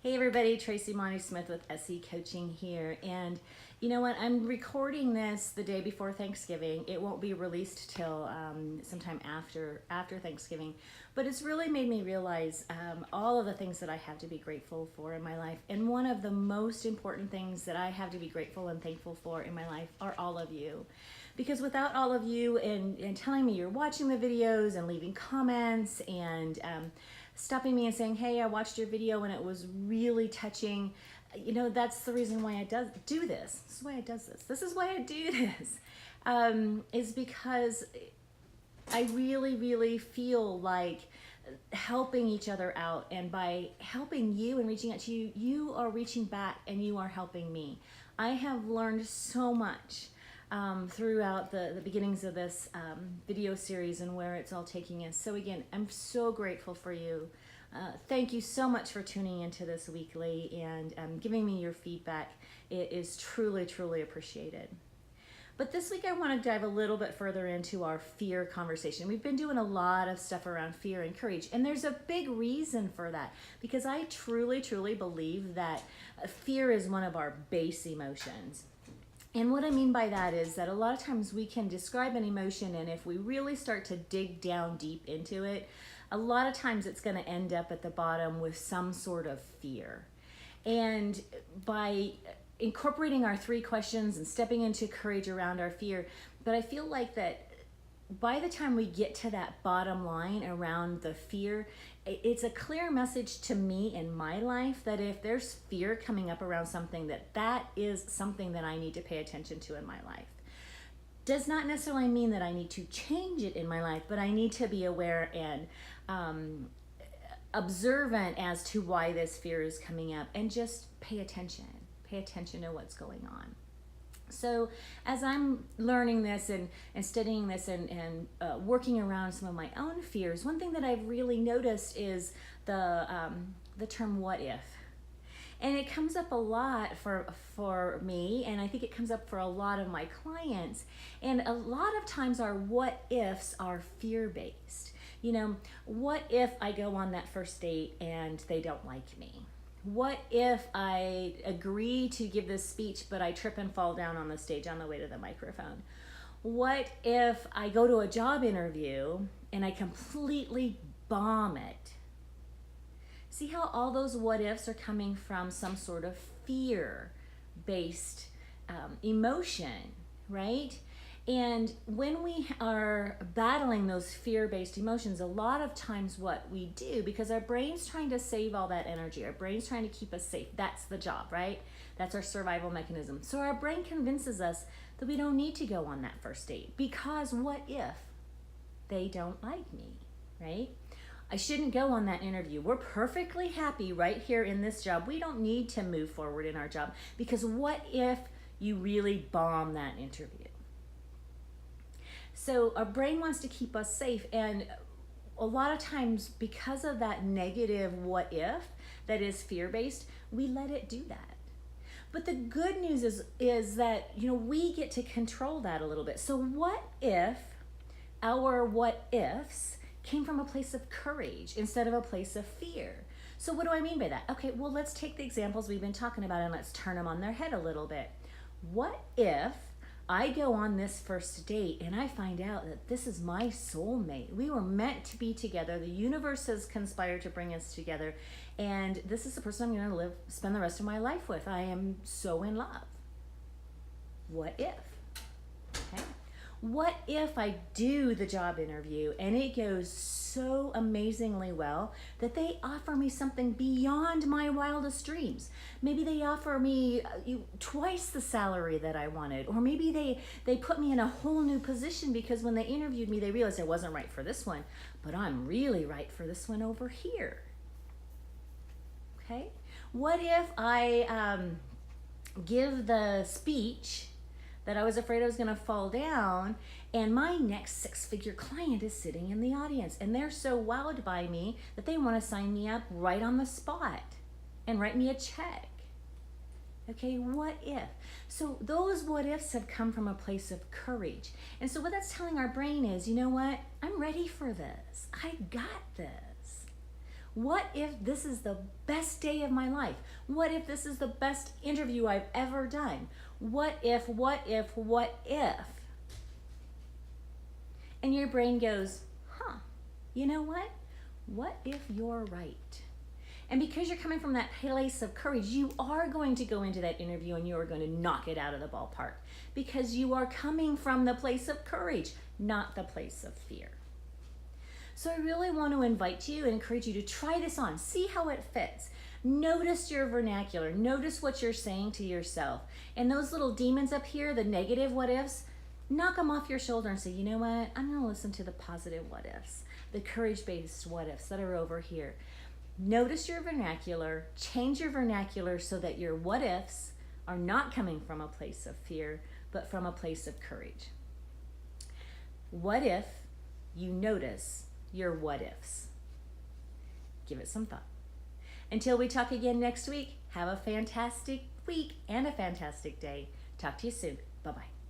Hey everybody, Tracy Monty Smith with SE Coaching here. And you know what? I'm recording this the day before Thanksgiving. It won't be released till sometime after Thanksgiving. But it's really made me realize all of the things that I have to be grateful for in my life. And one of the most important things that I have to be grateful and thankful for in my life are all of you. Because without all of you and telling me you're watching the videos and leaving comments and stopping me and saying, hey, I watched your video and it was really touching. You know, that's the reason why I do this. This is why I does this. This is why I do this. Is because I really, really feel like helping each other out. And by helping you and reaching out to you, you are reaching back and you are helping me. I have learned so much throughout the beginnings of this video series and where it's all taking us. So again, I'm so grateful for you. Thank you so much for tuning into this weekly and giving me your feedback. It is truly, truly appreciated. But this week I want to dive a little bit further into our fear conversation. We've been doing a lot of stuff around fear and courage, and there's a big reason for that, because I truly, truly believe that fear is one of our base emotions. And what I mean by that is that a lot of times we can describe an emotion, and if we really start to dig down deep into it, a lot of times it's going to end up at the bottom with some sort of fear. And by incorporating our 3 questions and stepping into courage around our fear, but I feel like that by the time we get to that bottom line around the fear, it's a clear message to me in my life that if there's fear coming up around something, that is something that I need to pay attention to in my life. Does not necessarily mean that I need to change it in my life, but I need to be aware and observant as to why this fear is coming up and just pay attention to what's going on. So as I'm learning this and studying this and working around some of my own fears, one thing that I've really noticed is the term "what if," and it comes up a lot for me, and I think it comes up for a lot of my clients. And a lot of times our what ifs are fear-based. You know, what if I go on that first date and they don't like me? What if I agree to give this speech, but I trip and fall down on the stage on the way to the microphone? What if I go to a job interview and I completely bomb it? See how all those what ifs are coming from some sort of fear-based emotion, right? And when we are battling those fear-based emotions, a lot of times what we do, because our brain's trying to save all that energy, our brain's trying to keep us safe. That's the job, right? That's our survival mechanism. So our brain convinces us that we don't need to go on that first date, because what if they don't like me, right? I shouldn't go on that interview. We're perfectly happy right here in this job. We don't need to move forward in our job, because what if you really bomb that interview? So our brain wants to keep us safe, and a lot of times because of that negative what if that is fear-based, we let it do that. But the good news is that, you know, we get to control that a little bit. So what if our what ifs came from a place of courage instead of a place of fear? So what do I mean by that? Okay, well, let's take the examples we've been talking about and let's turn them on their head a little bit. What if I go on this first date and I find out that this is my soulmate? We were meant to be together. The universe has conspired to bring us together. And this is the person I'm going to spend the rest of my life with. I am so in love. What if? Okay. What if I do the job interview and it goes so amazingly well that they offer me something beyond my wildest dreams? Maybe they offer me twice the salary that I wanted, or maybe they put me in a whole new position because when they interviewed me, they realized I wasn't right for this one, but I'm really right for this one over here. Okay? What if I give the speech that I was afraid I was going to fall down, and my next 6-figure client is sitting in the audience, and they're so wowed by me that they want to sign me up right on the spot and write me a check? Okay, what if? So those what ifs have come from a place of courage. And so what that's telling our brain is, you know what? I'm ready for this. I got this. What if this is the best day of my life? What if this is the best interview I've ever done? What if? And your brain goes, huh, you know what? What if you're right? And because you're coming from that place of courage, you are going to go into that interview and you are going to knock it out of the ballpark because you are coming from the place of courage, not the place of fear. So I really want to invite you and encourage you to try this on. See how it fits. Notice your vernacular. Notice what you're saying to yourself. And those little demons up here, the negative what ifs, knock them off your shoulder and say, you know what? I'm going to listen to the positive what ifs, the courage-based what ifs that are over here. Notice your vernacular, change your vernacular so that your what ifs are not coming from a place of fear, but from a place of courage. What if you notice your what ifs? Give it some thought. Until we talk again next week, have a fantastic week and a fantastic day. Talk to you soon. Bye-bye.